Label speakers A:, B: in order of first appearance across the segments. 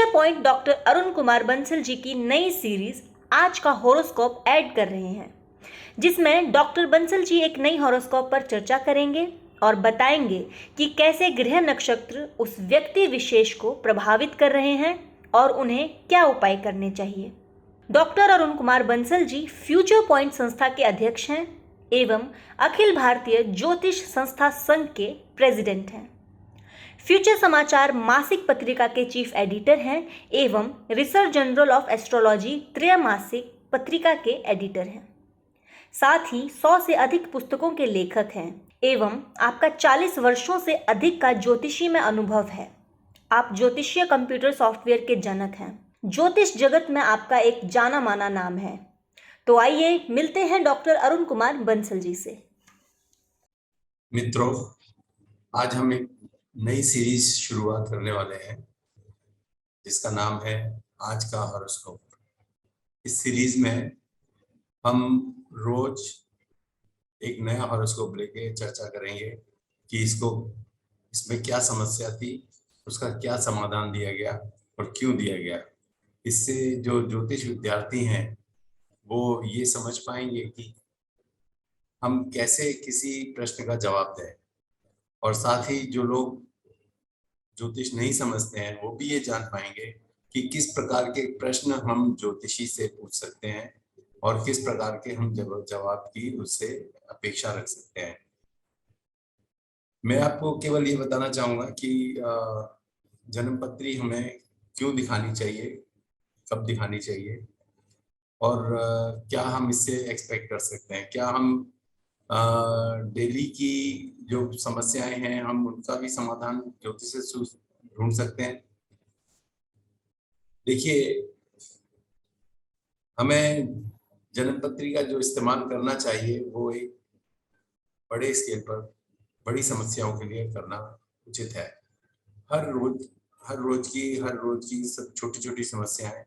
A: Future point doctor Arun Kumar Bansal ji की नई series आज का हॉरोस्कोप ऐड कर रहे हैं, जिसमें डॉक्टर बंसल जी एक नई हॉरोस्कोप पर चर्चा करेंगे और बताएंगे कि कैसे ग्रह नक्षत्र उस व्यक्ति विशेष को प्रभावित कर रहे हैं और उन्हें क्या उपाय करने चाहिए। डॉक्टर अरुण कुमार बंसल जी फ्यूचर पॉइंट संस्था के अध्यक्ष हैं एवं अखिल भारतीय ज्योतिष संस्था संघ के प्रेसिडेंट हैं। फ्यूचर समाचार मासिक पत्रिका के चीफ एडिटर हैं एवं रिसर्च जर्नल ऑफ एस्ट्रोलॉजी त्रैमासिक पत्रिका के एडिटर हैं। साथ ही 100 से अधिक पुस्तकों के लेखक हैं एवं आपका 40 वर्षों से अधिक का ज्योतिषी में अनुभव है। आप ज्योतिषीय कंप्यूटर सॉफ्टवेयर के जनक हैं। ज्योतिष जगत में आपका एक जाना माना नाम है। तो आइए मिलते हैं डॉक्टर अरुण कुमार बंसल जी से।
B: मित्रों, आज हम एक नई सीरीज शुरुआत करने वाले हैं जिसका नाम है आज का हॉरोस्कोप। इस सीरीज में हम रोज एक नया हॉरोस्कोप लेके चर्चा करेंगे कि इसमें क्या समस्या थी, उसका क्या समाधान दिया गया और क्यों दिया गया। इससे जो ज्योतिष विद्यार्थी हैं वो ये समझ पाएंगे कि हम कैसे किसी प्रश्न का जवाब दें, और साथ ही जो लोग ज्योतिष नहीं समझते हैं वो भी ये जान पाएंगे कि किस प्रकार के प्रश्न हम ज्योतिषी से पूछ सकते हैं और किस प्रकार के हम जवाब की उससे अपेक्षा रख सकते हैं। मैं आपको केवल ये बताना चाहूंगा कि जन्मपत्री हमें क्यों दिखानी चाहिए, कब दिखानी चाहिए और क्या हम इससे एक्सपेक्ट कर सकते हैं। क्या हम डेली की जो समस्याएं हैं हम उनका भी समाधान ज्योतिष से ढूंढ सकते हैं। देखिए, हमें जन्मपत्री का जो इस्तेमाल करना चाहिए वो एक बड़े स्केल पर बड़ी समस्याओं के लिए करना उचित है। हर रोज की सब छोटी छोटी समस्याएं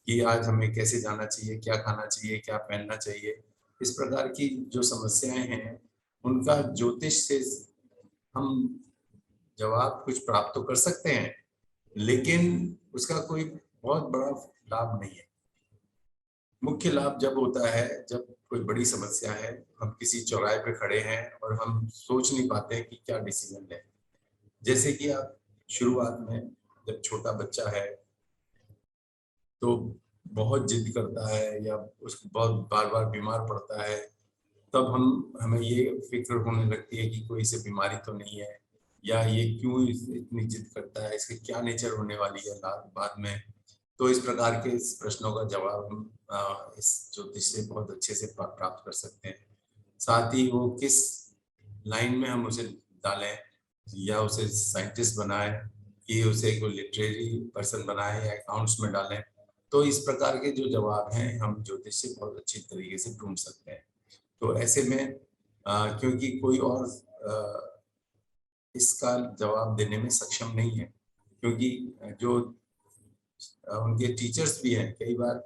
B: कि आज हमें कैसे जाना चाहिए, क्या खाना चाहिए, क्या पहनना चाहिए, इस प्रकार की जो समस्याएं हैं उनका ज्योतिष से हम जवाब कुछ प्राप्त तो कर सकते हैं, लेकिन उसका कोई बहुत बड़ा लाभ नहीं है। मुख्य लाभ जब होता है जब कोई बड़ी समस्या है, हम किसी चौराहे पे खड़े हैं और हम सोच नहीं पाते कि क्या डिसीजन लें। जैसे कि आप शुरुआत में जब छोटा बच्चा है तो बहुत जिद करता है या उसको बहुत बार बार बीमार पड़ता है, तब हमें ये फिक्र होने लगती है कि कोई इसे बीमारी तो नहीं है, या ये क्यों इतनी जिद करता है, इसकी क्या नेचर होने वाली है बाद में। तो इस प्रकार के इस प्रश्नों का जवाब हम इस ज्योतिष से बहुत अच्छे से प्राप्त कर सकते हैं। साथ ही वो किस लाइन में हम उसे डालें, या उसे साइंटिस्ट बनाए कि उसे कोई लिटरेरी पर्सन बनाए या अकाउंट्स में डालें, तो इस प्रकार के जो जवाब हैं हम ज्योतिष से बहुत अच्छी तरीके से ढूंढ सकते हैं। तो ऐसे में क्योंकि कोई और इसका जवाब देने में सक्षम नहीं है, क्योंकि जो उनके टीचर्स भी हैं कई बार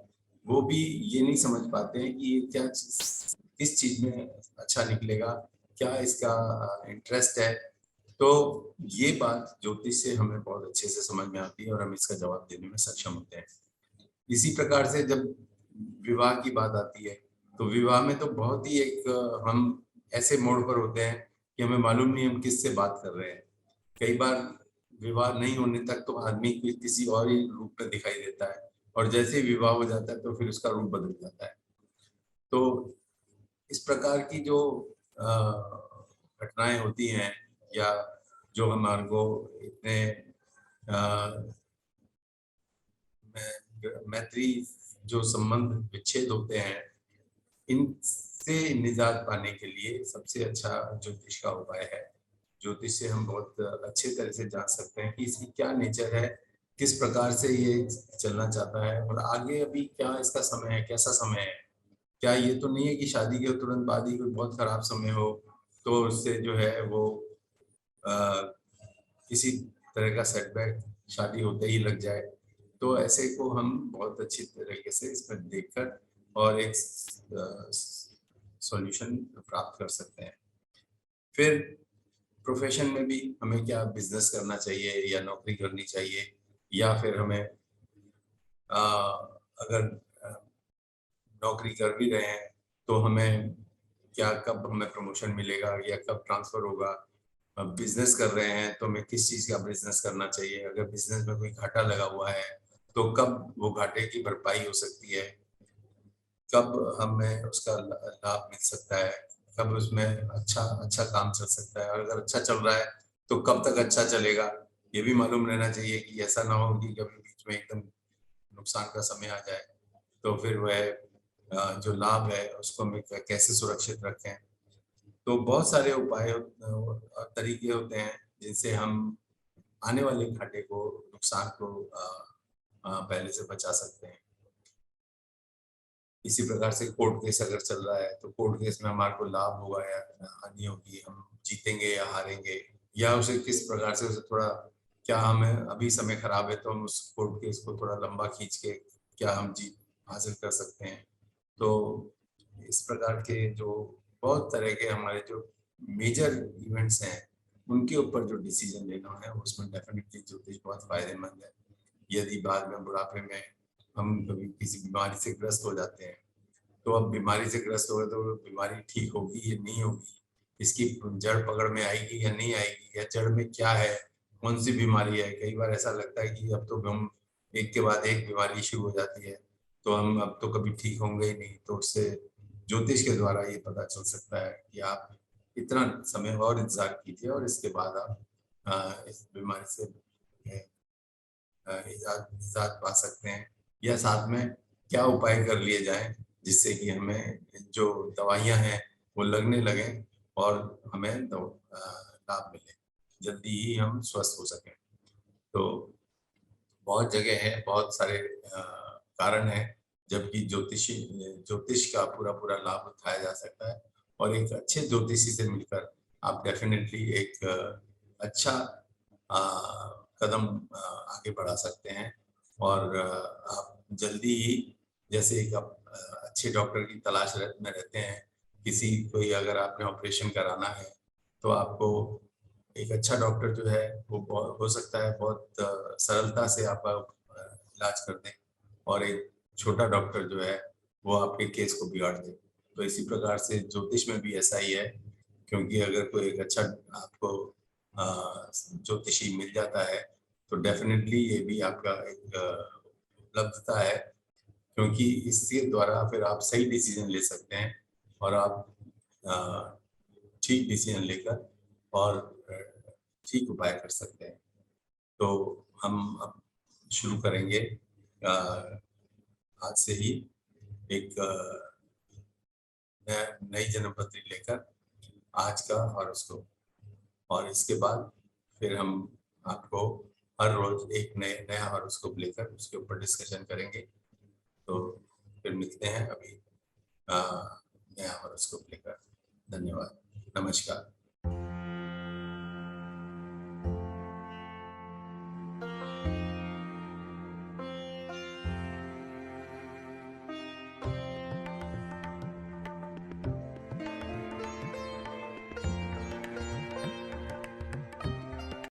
B: वो भी ये नहीं समझ पाते हैं कि ये क्या किस चीज में अच्छा निकलेगा, क्या इसका इंटरेस्ट है। तो ये बात ज्योतिष से हमें बहुत अच्छे से समझ में आती है और हम इसका जवाब देने में सक्षम होते हैं। इसी प्रकार से जब विवाह की बात आती है तो विवाह में तो बहुत ही एक हम ऐसे मोड़ पर होते हैं कि हमें मालूम नहीं हम किससे बात कर रहे हैं। कई बार विवाह नहीं होने तक तो आदमी किसी और ही रूप में दिखाई देता है, और जैसे ही विवाह हो जाता है तो फिर उसका रूप बदल जाता है। तो इस प्रकार की जो घटनाएं होती हैं, या जो हमारे को इतने मैत्री जो संबंध विच्छेद होते हैं, इनसे निजात पाने के लिए सबसे अच्छा ज्योतिष का उपाय है। ज्योतिष से हम बहुत अच्छे तरह से जान सकते हैं कि इसकी क्या नेचर है, किस प्रकार से ये चलना चाहता है और आगे अभी क्या इसका समय है, कैसा समय है। क्या ये तो नहीं है कि शादी के तुरंत बाद ही कोई बहुत खराब समय हो तो उससे जो है वो किसी तरह का सेटबैक शादी होते ही लग जाए। तो ऐसे को हम बहुत अच्छी तरीके से इसमें देखकर और एक सॉल्यूशन प्राप्त कर सकते हैं। फिर प्रोफेशन में भी हमें क्या बिजनेस करना चाहिए या नौकरी करनी चाहिए, या फिर हमें अगर नौकरी कर भी रहे हैं तो हमें क्या, कब हमें प्रमोशन मिलेगा या कब ट्रांसफर होगा। बिजनेस कर रहे हैं तो हमें किस चीज का बिजनेस करना चाहिए, अगर बिजनेस में कोई घाटा लगा हुआ है तो कब वो घाटे की भरपाई हो सकती है, कब हमें उसका लाभ मिल सकता है, कब उसमें अच्छा अच्छा काम चल सकता है, और अगर अच्छा चल रहा है तो कब तक अच्छा चलेगा। ये भी मालूम रहना चाहिए कि ऐसा ना हो कि कभी बीच में एकदम नुकसान का समय आ जाए, तो फिर वह जो लाभ है उसको हम कैसे सुरक्षित रखें। तो बहुत सारे उपाय और तरीके होते हैं जिनसे हम आने वाले घाटे को, नुकसान को पहले से बचा सकते हैं। इसी प्रकार से कोर्ट केस अगर चल रहा है तो कोर्ट केस में हमारे को लाभ होगा या हानि होगी, हम जीतेंगे या हारेंगे, या उसे किस प्रकार से उसे थोड़ा, क्या हमें अभी समय खराब है तो हम उस कोर्ट केस को थोड़ा लंबा खींच के क्या हम जीत हासिल कर सकते हैं। तो इस प्रकार के जो बहुत तरह के हमारे जो मेजर इवेंट्स हैं उनके ऊपर जो डिसीजन लेना है उसमें डेफिनेटली ज्योतिष बहुत फायदेमंद है। यदि बाद में बुढ़ापे में हम कभी किसी बीमारी से ग्रस्त हो जाते हैं तो अब बीमारी से ग्रस्त हो गए तो बीमारी ठीक होगी या नहीं होगी, इसकी जड़ पकड़ में आएगी या नहीं आएगी, या जड़ में क्या है, कौन सी बीमारी है। कई बार ऐसा लगता है कि अब तो हम एक के बाद एक बीमारी शुरू हो जाती है तो हम अब तो कभी ठीक होंगे ही नहीं। तो उससे ज्योतिष के द्वारा ये पता चल सकता है कि आप इतना समय और इंतजार कीजिए और इसके बाद आप इस बीमारी से निजात पा सकते हैं, या साथ में क्या उपाय कर लिए जाएं जिससे कि हमें जो दवाइयां हैं वो लगने लगे और हमें लाभ मिले, जल्दी ही हम स्वस्थ हो सकें। तो बहुत जगह है, बहुत सारे कारण हैं जबकि ज्योतिष का पूरा पूरा लाभ उठाया जा सकता है, और एक अच्छे ज्योतिषी से मिलकर आप डेफिनेटली एक अच्छा अ, कदम आगे बढ़ा सकते हैं। और आप जल्दी ही, जैसे एक आप अच्छे डॉक्टर की तलाश में रहते हैं, किसी कोई अगर आपने ऑपरेशन कराना है तो आपको एक अच्छा डॉक्टर जो है वो हो सकता है बहुत सरलता से आपका इलाज कर दें, और एक छोटा डॉक्टर जो है वो आपके केस को बिगाड़ दे। तो इसी प्रकार से ज्योतिष में भी ऐसा ही है, क्योंकि अगर कोई एक अच्छा आपको ज्योतिषी मिल जाता है तो डेफिनेटली ये भी आपका एक उपलब्धता है, क्योंकि इसके द्वारा फिर आप सही डिसीजन ले सकते हैं और आप ठीक डिसीजन लेकर और ठीक उपाय कर सकते हैं। तो हम अब शुरू करेंगे आज से ही एक नई जन्मपत्री लेकर आज का हॉरोस्कोप, और इसके बाद फिर हम आपको हर रोज एक नया हॉरोस्कोप लेकर उसके ऊपर डिस्कशन करेंगे। तो फिर मिलते हैं अभी नया हॉरोस्कोप लेकर। धन्यवाद, नमस्कार।